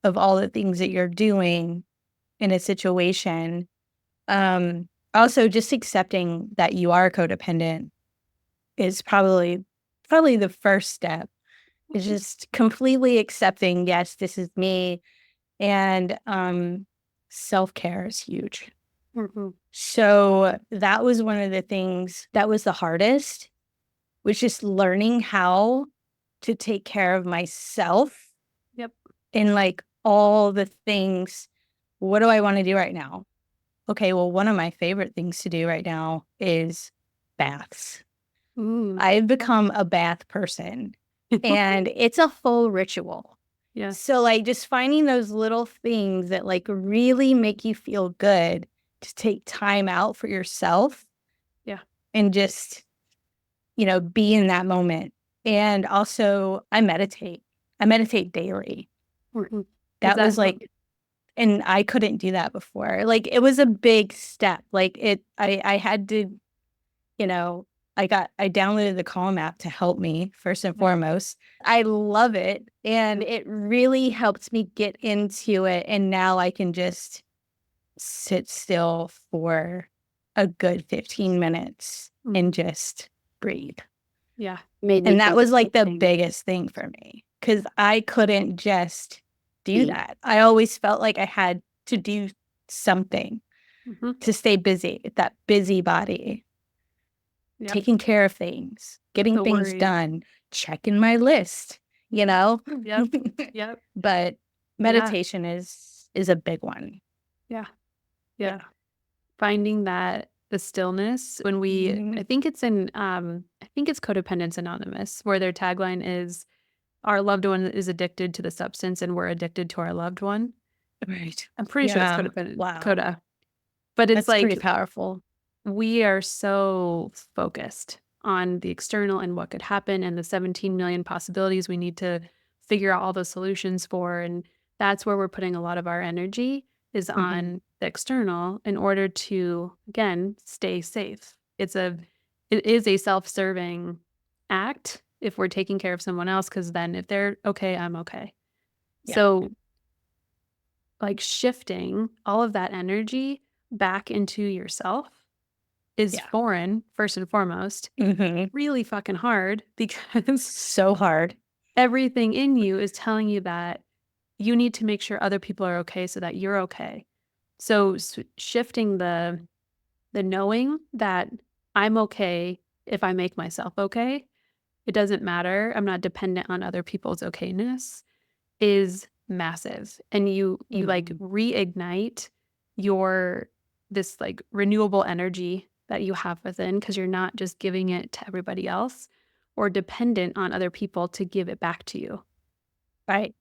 of all the things that you're doing in a situation. Also, just accepting that you are codependent is probably the first step. Is just completely accepting, yes, this is me. And self-care is huge. So that was one of the things that was the hardest, was just learning how to take care of myself. Yep. And like all the things, what do I want to do right now? Okay, well, one of my favorite things to do right now is baths. I've become a bath person, and it's a whole ritual. Yeah. So like just finding those little things that like really make you feel good to take time out for yourself. Yeah. And just, be in that moment. And also I meditate daily. That was like, and I couldn't do that before. Like, it was a big step. Like I had to, I downloaded the Calm app to help me first and foremost. I love it. And it really helped me get into it. And now I can just sit still for a good 15 minutes and just breathe. Yeah. And that was like the biggest thing for me, because I couldn't just do that. I always felt like I had to do something to stay busy, that busybody, taking care of things, getting things done, checking my list, Yep. But meditation is a big one. Yeah. Finding that the stillness when we, I think it's Codependence Anonymous, where their tagline is, our loved one is addicted to the substance and we're addicted to our loved one. Right. I'm pretty sure it's Codependent. Wow. Coda. But it's That's like, pretty powerful. We are so focused on the external and what could happen and the 17 million possibilities we need to figure out all the solutions for. And that's where we're putting a lot of our energy, is on the external, in order to, again, stay safe. It is a self-serving act if we're taking care of someone else, because then if they're okay, I'm okay. Yeah. So like shifting all of that energy back into yourself is foreign, first and foremost, really fucking hard, because so hard. Everything in you is telling you that you need to make sure other people are okay so that you're okay. So shifting the knowing that I'm okay if I make myself okay, it doesn't matter, I'm not dependent on other people's okayness, is massive. And you like reignite this like renewable energy that you have within, because you're not just giving it to everybody else, or dependent on other people to give it back to you. Right.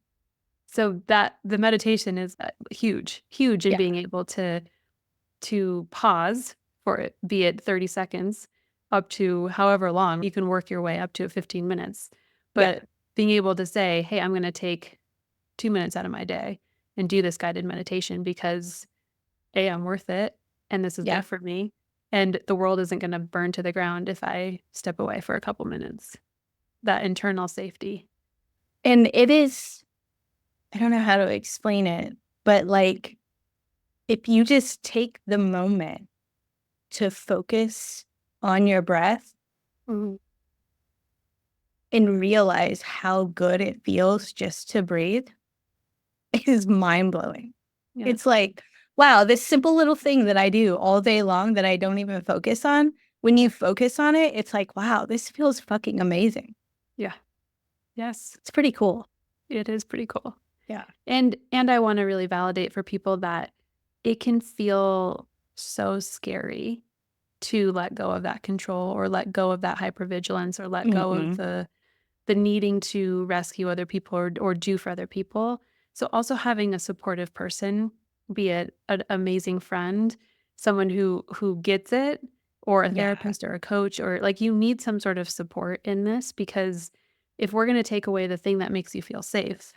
So that the meditation is huge in Yeah. being able to pause for it, be it 30 seconds up to however long. You can work your way up to 15 minutes. But being able to say, hey, I'm going to take 2 minutes out of my day and do this guided meditation because A, I'm worth it and this is Yeah. good for me. And the world isn't going to burn to the ground if I step away for a couple minutes. That internal safety. And it is, I don't know how to explain it, but like, if you just take the moment to focus on your breath Mhm. and realize how good it feels just to breathe, it is mind-blowing. Yeah. It's like, wow, this simple little thing that I do all day long that I don't even focus on, when you focus on it, it's like, wow, this feels fucking amazing. Yeah. Yes. It's pretty cool. It is pretty cool. Yeah. And I want to really validate for people that it can feel so scary to let go of that control or let go of that hypervigilance or let go of the needing to rescue other people or do for other people. So also having a supportive person, be it an amazing friend, someone who gets it, or a therapist or a coach, or like you need some sort of support in this, because if we're going to take away the thing that makes you feel safe,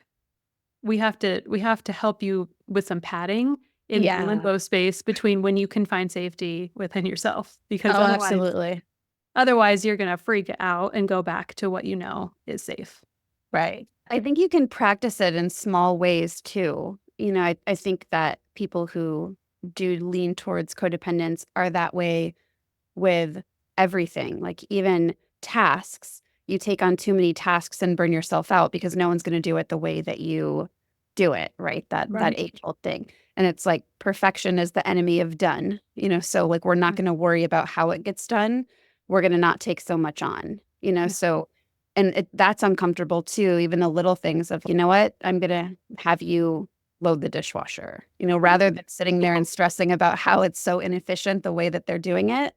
we have to help you with some padding in the limbo space between when you can find safety within yourself, because Absolutely. otherwise you're going to freak out and go back to what you know is safe. Right. I think you can practice it in small ways too. You know, I think that people who do lean towards codependence are that way with everything, like even tasks. You take on too many tasks and burn yourself out because no one's going to do it the way that you do it, right? That age-old thing. And it's like perfection is the enemy of done, you know, so like we're not going to worry about how it gets done. We're going to not take so much on, you know, so and that's uncomfortable too, even the little things of, you know what, I'm going to have you load the dishwasher, you know, rather than sitting there and stressing about how it's so inefficient the way that they're doing it.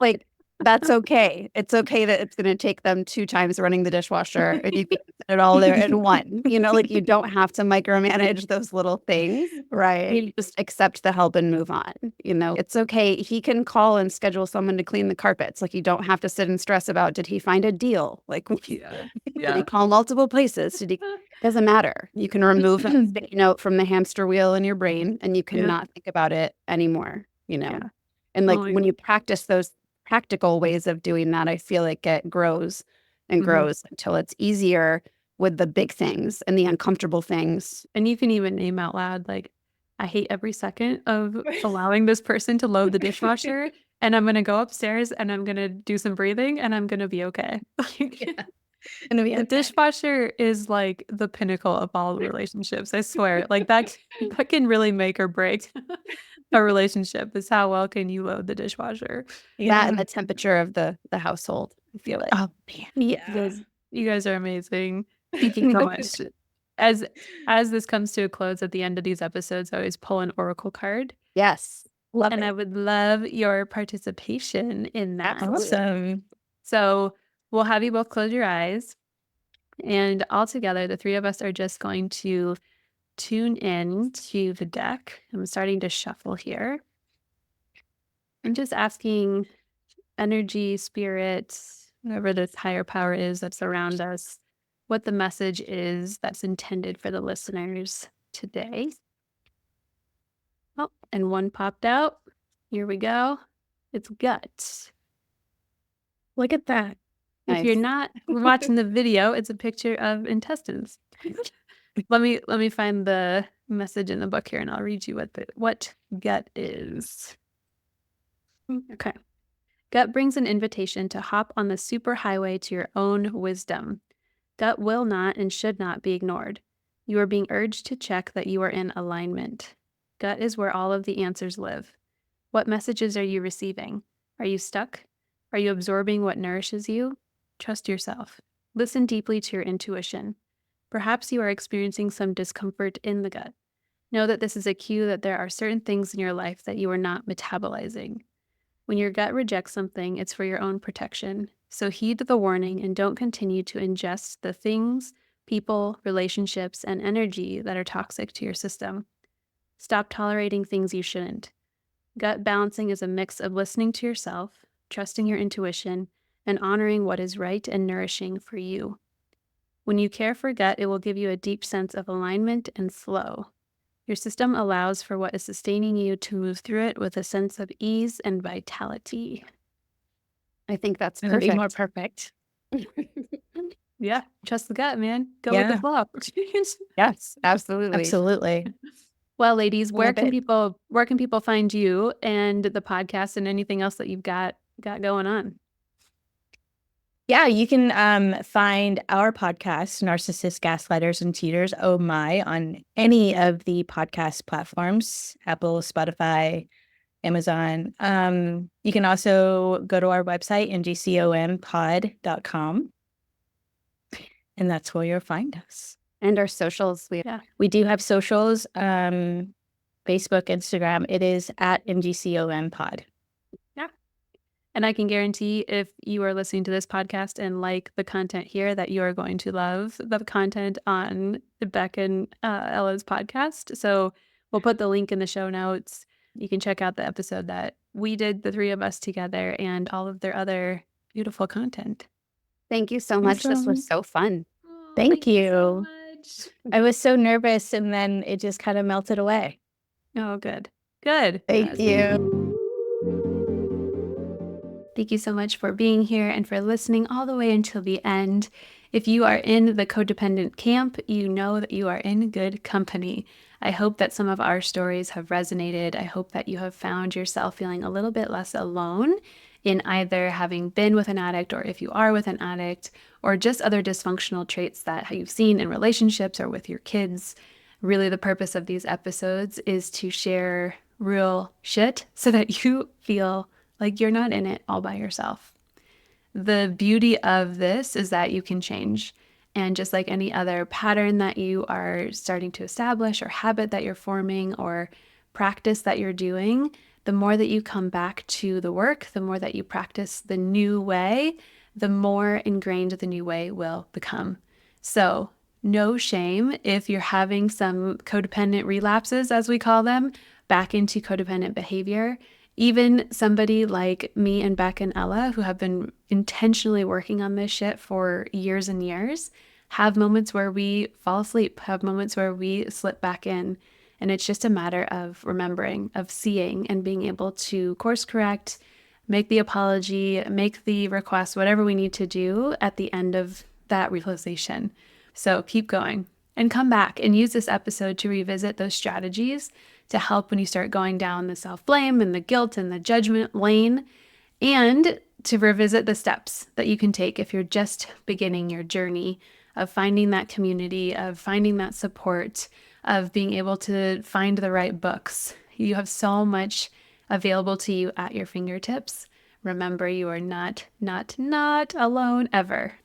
Like, that's okay. It's okay that it's going to take them 2 times running the dishwasher and you can put it all there in one, you know, like you don't have to micromanage those little things. Right. You just accept the help and move on. You know, it's okay. He can call and schedule someone to clean the carpets. Like, you don't have to sit and stress about, did he find a deal? Like, did he call multiple places? Doesn't matter. You can remove a sticky note from the hamster wheel in your brain and you cannot think about it anymore, you know? And like when you practice those practical ways of doing that, I feel like it grows and grows until it's easier with the big things and the uncomfortable things. And you can even name out loud, like, I hate every second of allowing this person to load the dishwasher, and I'm going to go upstairs and I'm going to do some breathing and I'm going to be okay. The dishwasher is like the pinnacle of all relationships. I swear, like that can really make or break a relationship, is how well can you load the dishwasher. That and the temperature of the household, I feel like. Oh, man. You guys are amazing. Thank you so much. As this comes to a close at the end of these episodes, I always pull an oracle card. Yes. Love and it. I would love your participation in that. Awesome. So we'll have you both close your eyes, and all together, the 3 of us are just going to tune in to the deck. I'm starting to shuffle here. I'm just asking energy, spirit, whatever this higher power is that's around us, what the message is that's intended for the listeners today. Oh, and one popped out. Here we go. It's gut. Look at that. If you're not watching the video, it's a picture of intestines. Let me find the message in the book here, and I'll read you what gut is. Okay. Gut brings an invitation to hop on the superhighway to your own wisdom. Gut will not and should not be ignored. You are being urged to check that you are in alignment. Gut is where all of the answers live. What messages are you receiving? Are you stuck? Are you absorbing what nourishes you? Trust yourself. Listen deeply to your intuition. Perhaps you are experiencing some discomfort in the gut. Know that this is a cue that there are certain things in your life that you are not metabolizing. When your gut rejects something, it's for your own protection. So heed the warning and don't continue to ingest the things, people, relationships, and energy that are toxic to your system. Stop tolerating things you shouldn't. Gut balancing is a mix of listening to yourself, trusting your intuition, and honoring what is right and nourishing for you. When you care for gut, it will give you a deep sense of alignment and flow. Your system allows for what is sustaining you to move through it with a sense of ease and vitality. I think that's Couldn't be more perfect. Yeah, trust the gut, man. Go with Yeah. the flow. Yes, absolutely. Absolutely. Well, ladies, where Love can it. people find you and the podcast and anything else that you've got going on? Yeah, you can find our podcast, Narcissists, Gaslighters, and Cheaters, oh my, on any of the podcast platforms, Apple, Spotify, Amazon. You can also go to our website, ngcompod.com, and that's where you'll find us. And our socials. We do have socials, Facebook, Instagram. It is at ngcompod. And I can guarantee if you are listening to this podcast and like the content here, that you are going to love the content on the Behk and LAH's podcast. So we'll put the link in the show notes. You can check out the episode that we did, the three of us together, and all of their other beautiful content. Thank you so much. This was so fun. Thank you. So much. I was so nervous, and then it just kind of melted away. Oh, good. Good. Thank you. Thank you so much for being here and for listening all the way until the end. If you are in the codependent camp, you know that you are in good company. I hope that some of our stories have resonated. I hope that you have found yourself feeling a little bit less alone in either having been with an addict, or if you are with an addict, or just other dysfunctional traits that you've seen in relationships or with your kids. Really, the purpose of these episodes is to share real shit so that you feel like you're not in it all by yourself. The beauty of this is that you can change. And just like any other pattern that you are starting to establish, or habit that you're forming, or practice that you're doing, the more that you come back to the work, the more that you practice the new way, the more ingrained the new way will become. So no shame if you're having some codependent relapses, as we call them, back into codependent behavior. Even somebody like me and Behk and LAH, who have been intentionally working on this shit for years and years, have moments where we fall asleep, have moments where we slip back in. And it's just a matter of remembering, of seeing, and being able to course correct, make the apology, make the request, whatever we need to do at the end of that realization. So keep going and come back and use this episode to revisit those strategies to help when you start going down the self-blame and the guilt and the judgment lane, and to revisit the steps that you can take if you're just beginning your journey of finding that community, of finding that support, of being able to find the right books. You have so much available to you at your fingertips. Remember, you are not alone ever.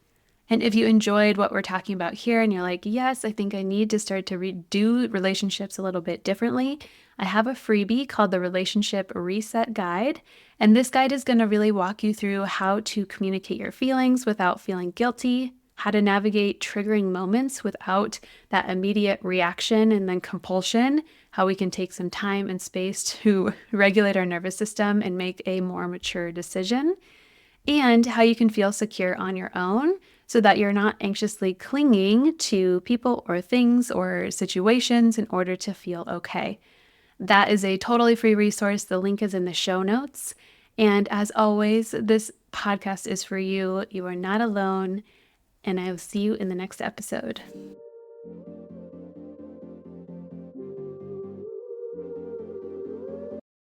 And if you enjoyed what we're talking about here and you're like, yes, I think I need to start to do relationships a little bit differently, I have a freebie called the Relationship Reset Guide. And this guide is going to really walk you through how to communicate your feelings without feeling guilty, how to navigate triggering moments without that immediate reaction and then compulsion, how we can take some time and space to regulate our nervous system and make a more mature decision, and how you can feel secure on your own so that you're not anxiously clinging to people or things or situations in order to feel okay. That is a totally free resource. The link is in the show notes. And as always, this podcast is for you. You are not alone. And I will see you in the next episode.